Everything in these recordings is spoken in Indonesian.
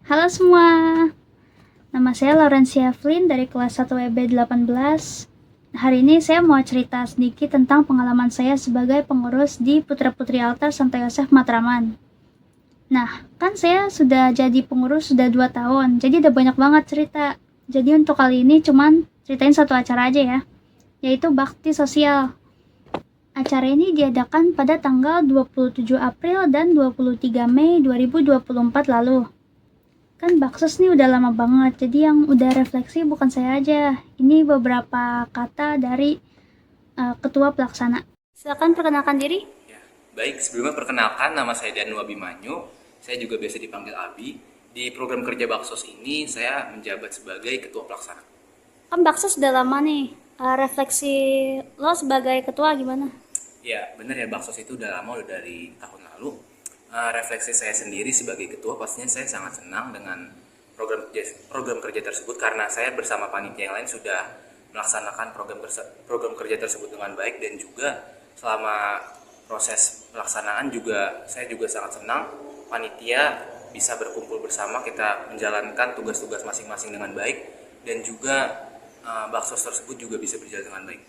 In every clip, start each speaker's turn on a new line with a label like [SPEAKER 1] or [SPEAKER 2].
[SPEAKER 1] Halo semua, nama saya Laurencia Flynn dari kelas 1 WB 18. Hari ini saya mau cerita sedikit tentang pengalaman saya sebagai pengurus di Putra Putri Altar Santo Yosef Matraman. Nah, kan saya sudah jadi pengurus sudah 2 tahun, jadi udah banyak banget cerita. Jadi untuk kali ini cuman ceritain satu acara aja ya, yaitu bakti sosial. Acara ini diadakan pada tanggal 27 April dan 23 Mei 2024 lalu. Kan Baksos nih udah lama banget, jadi yang udah refleksi bukan saya aja. Ini beberapa kata dari Ketua Pelaksana. Silakan perkenalkan diri.
[SPEAKER 2] Ya, baik, sebelumnya perkenalkan, nama saya Danu Abimanyu. Saya juga biasa dipanggil Abi. Di program kerja Baksos ini, saya menjabat sebagai Ketua Pelaksana.
[SPEAKER 1] Kan Baksos udah lama nih. Refleksi lo sebagai ketua gimana?
[SPEAKER 2] Ya, benar ya, Baksos itu udah lama, udah dari tahun lalu. Refleksi saya sendiri sebagai ketua, pastinya saya sangat senang dengan program kerja tersebut karena saya bersama panitia yang lain sudah melaksanakan program kerja tersebut dengan baik, dan juga selama proses pelaksanaan juga saya juga sangat senang panitia bisa berkumpul bersama, kita menjalankan tugas-tugas masing-masing dengan baik, dan juga Baksos tersebut juga bisa berjalan dengan baik.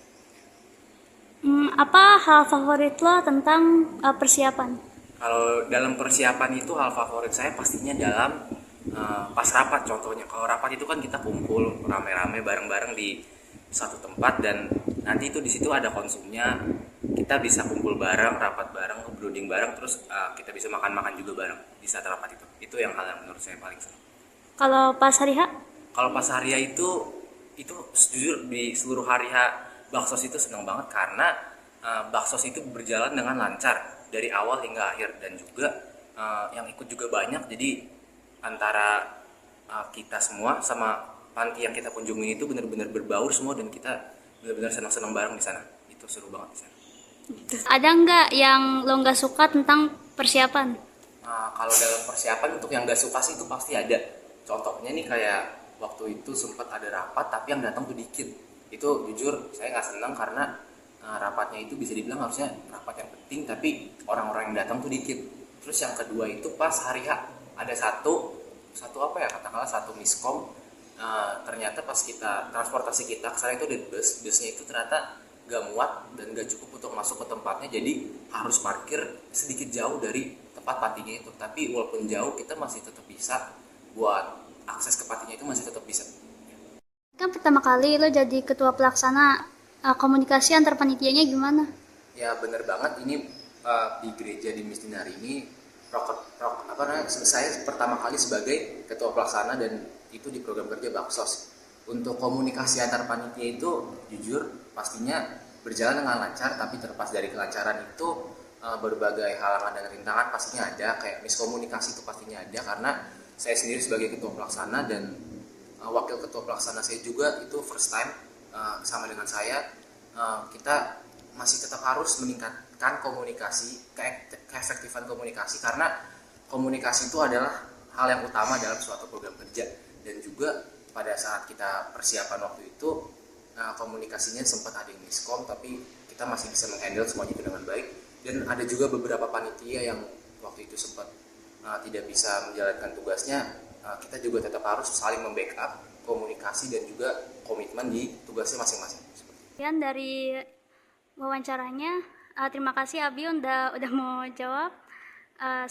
[SPEAKER 1] Apa hal favorit lo tentang persiapan?
[SPEAKER 2] Kalau dalam persiapan itu hal favorit saya pastinya dalam pas rapat. Contohnya kalau rapat itu kan kita kumpul rame-rame bareng-bareng di satu tempat, dan nanti itu di situ ada konsumnya, kita bisa kumpul bareng, rapat bareng, brooding bareng, terus kita bisa makan-makan juga bareng di saat rapat itu yang hal yang menurut saya paling seru.
[SPEAKER 1] Kalau pas hari H?
[SPEAKER 2] Kalau pas hari H itu jujur di seluruh hari H Baksos itu senang banget karena Baksos itu berjalan dengan lancar dari awal hingga akhir, dan juga yang ikut juga banyak. Jadi antara kita semua sama panti yang kita kunjungi itu benar-benar berbaur semua, dan kita benar-benar senang-senang bareng di sana. Itu seru banget di sana.
[SPEAKER 1] Ada nggak yang lo nggak suka tentang persiapan?
[SPEAKER 2] Kalau dalam persiapan untuk yang gak suka sih itu pasti ada. Contohnya nih kayak waktu itu sempat ada rapat tapi yang datang tuh dikit. Itu jujur saya nggak senang karena rapatnya itu bisa dibilang harusnya rapat yang penting, tapi orang-orang yang datang tuh dikit. Terus yang kedua itu pas hari H ada satu apa ya, katakanlah satu miskom. Ternyata pas kita transportasi kita ke sana itu ada busnya itu ternyata gak muat dan gak cukup untuk masuk ke tempatnya, jadi harus parkir sedikit jauh dari tempat patinya itu. Tapi walaupun jauh kita masih tetap bisa buat akses ke patinya, itu masih tetap bisa.
[SPEAKER 1] Kan pertama kali lo jadi ketua pelaksana, komunikasi antar panitianya gimana?
[SPEAKER 2] Ya benar banget, ini di gereja di Mistinari ini saya pertama kali sebagai ketua pelaksana, dan itu di program kerja Baksos. Untuk komunikasi antar panitia itu jujur pastinya berjalan dengan lancar, tapi terlepas dari kelancaran itu berbagai halangan dan rintangan pastinya ada. Kayak miskomunikasi itu pastinya ada, karena saya sendiri sebagai ketua pelaksana dan wakil ketua pelaksana saya juga itu first time sama dengan saya. Kita masih tetap harus meningkatkan komunikasi, keefektifan komunikasi, karena komunikasi itu adalah hal yang utama dalam suatu program kerja. Dan juga pada saat kita persiapan waktu itu komunikasinya sempat ada yang miskom, tapi kita masih bisa menghandle semuanya dengan baik. Dan ada juga beberapa panitia yang waktu itu sempat tidak bisa menjalankan tugasnya. Kita juga tetap harus saling membackup komunikasi dan juga komitmen di tugasnya masing-masing.
[SPEAKER 1] Sekian dari wawancaranya. Terima kasih Abi udah mau jawab.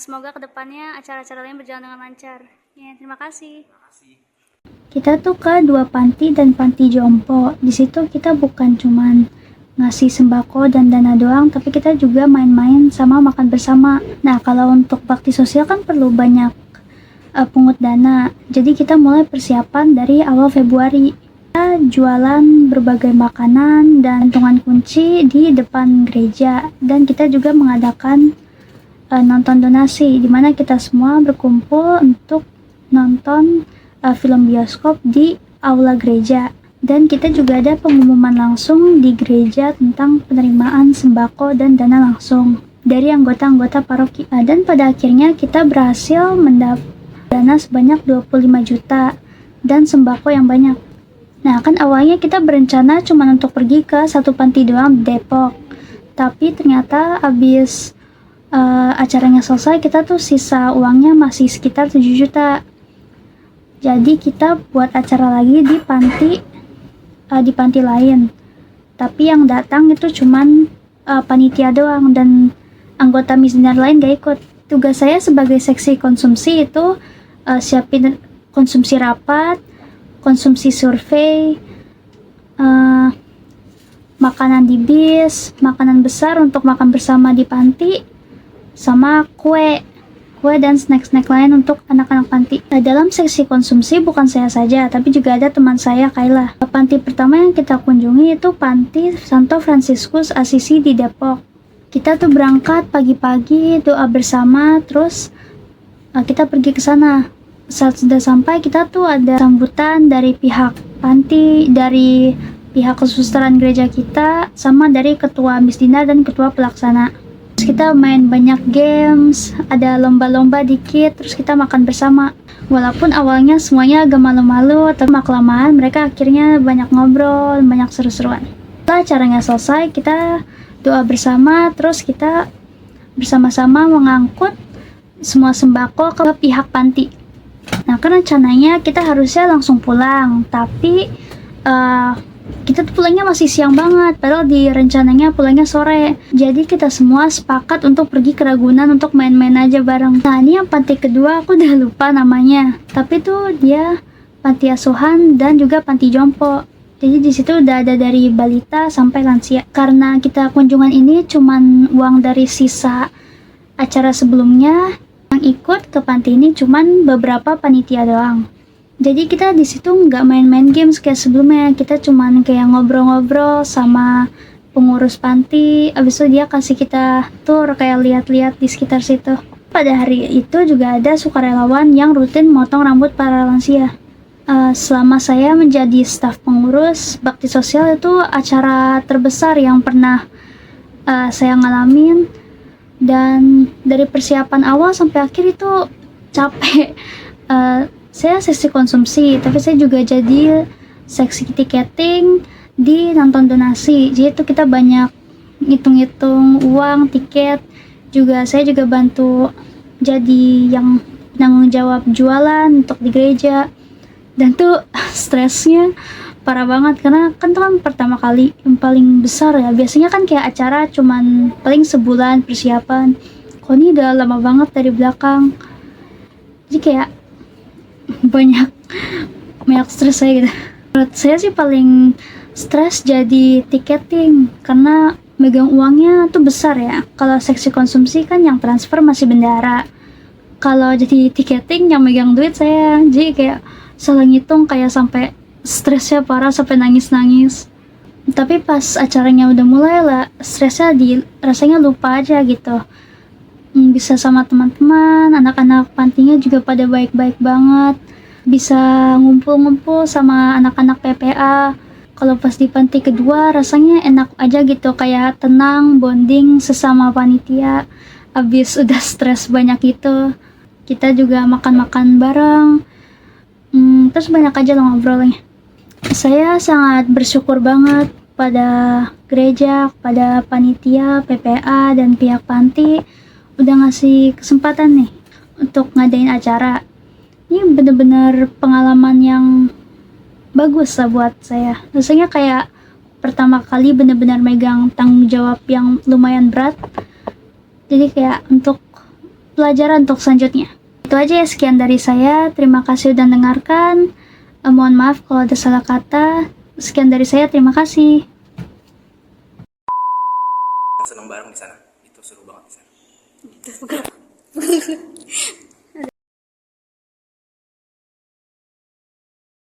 [SPEAKER 1] Semoga kedepannya acara-acara lain berjalan dengan lancar. Ya, terima kasih. Kita tuh ke 2 panti dan panti jompo. Di situ kita bukan cuman ngasih sembako dan dana doang, tapi kita juga main-main sama makan bersama. Nah, kalau untuk bakti sosial kan perlu banyak pungut dana. Jadi kita mulai persiapan dari awal Februari. Kita jualan berbagai makanan dan gantungan kunci di depan gereja, dan kita juga mengadakan nonton donasi, di mana kita semua berkumpul untuk nonton film bioskop di aula gereja. Dan kita juga ada pengumuman langsung di gereja tentang penerimaan sembako dan dana langsung dari anggota-anggota paroki. Dan pada akhirnya kita berhasil mendapat dana sebanyak 25 juta dan sembako yang banyak. Nah, kan awalnya kita berencana cuma untuk pergi ke satu panti doang di Depok. Tapi ternyata habis acaranya selesai, kita tuh sisa uangnya masih sekitar 7 juta. Jadi kita buat acara lagi di panti lain. Tapi yang datang itu cuman panitia doang dan anggota Miss Dinar lain gak ikut. Tugas saya sebagai seksi konsumsi itu siapin konsumsi rapat, konsumsi survei, makanan di bis, makanan besar untuk makan bersama di panti, sama kue dan snack-snack lain untuk anak-anak panti. Dalam seksi konsumsi bukan saya saja, tapi juga ada teman saya, Kayla. Panti pertama yang kita kunjungi itu Panti Santo Fransiskus Assisi di Depok. Kita tuh berangkat pagi-pagi, doa bersama, terus kita pergi ke sana. Saat sudah sampai, kita tuh ada sambutan dari pihak panti, dari pihak kesusaran gereja kita, sama dari ketua Miss Dinar dan ketua pelaksana. Terus kita main banyak games, ada lomba-lomba dikit, terus kita makan bersama. Walaupun awalnya semuanya agak malu-malu, tapi lama-kelamaan mereka akhirnya banyak ngobrol, banyak seru-seruan. Setelah acaranya selesai, kita doa bersama, terus kita bersama-sama mengangkut semua sembako ke pihak panti. Nah, kan rencananya kita harusnya langsung pulang, tapi kita tuh pulangnya masih siang banget, padahal di rencananya pulangnya sore. Jadi kita semua sepakat untuk pergi ke Ragunan untuk main-main aja bareng. Nah, ini yang panti kedua aku udah lupa namanya, tapi tuh dia panti asuhan dan juga panti jompo. Jadi di situ udah ada dari balita sampai lansia. Karena kita kunjungan ini cuman uang dari sisa acara sebelumnya, yang ikut ke panti ini cuman beberapa panitia doang. Jadi kita di situ nggak main-main games kayak sebelumnya, kita cuman kayak ngobrol-ngobrol sama pengurus panti. Abis itu dia kasih kita tour kayak lihat-lihat di sekitar situ. Pada hari itu juga ada sukarelawan yang rutin motong rambut para lansia. Selama saya menjadi staf pengurus, bakti sosial itu acara terbesar yang pernah saya ngalamin. Dan dari persiapan awal sampai akhir itu capek. Saya seksi konsumsi, tapi saya juga jadi seksi tiketing di nonton donasi. Jadi itu kita banyak ngitung-ngitung uang, tiket. Saya juga bantu jadi yang tanggung jawab jualan untuk di gereja. Dan tuh stresnya parah banget, karena kan itu kan pertama kali yang paling besar ya. Biasanya kan kayak acara cuman paling sebulan persiapan. Kok ini udah lama banget dari belakang. Jadi kayak banyak stres saya gitu. Menurut saya sih paling stres jadi tiketing, karena megang uangnya tuh besar ya. Kalau seksi konsumsi kan yang transfer masih bendara, kalau jadi tiketing yang megang duit saya. Jadi kayak salah ngitung, kayak sampai stresnya parah, sampai nangis-nangis. Tapi pas acaranya udah mulai lah, stresnya rasanya lupa aja gitu. Bisa sama teman-teman, anak-anak pantinya juga pada baik-baik banget. Bisa ngumpul-ngumpul sama anak-anak PPA. Kalau pas di panti kedua rasanya enak aja gitu, kayak tenang, bonding sesama panitia. Abis udah stres banyak itu, kita juga makan-makan bareng. Terus banyak aja loh ngobrolnya. Saya sangat bersyukur banget pada gereja, pada panitia, PPA, dan pihak panti udah ngasih kesempatan nih untuk ngadain acara. Ini bener-bener pengalaman yang bagus lah buat saya. Rasanya kayak pertama kali bener-bener megang tanggung jawab yang lumayan berat. Jadi kayak untuk pelajaran untuk selanjutnya. Itu aja ya, sekian dari saya. Terima kasih udah dengarkan. Mohon maaf kalau ada salah kata. Sekian dari saya, terima kasih.
[SPEAKER 2] Seneng bareng di sana. Itu seru banget di sana.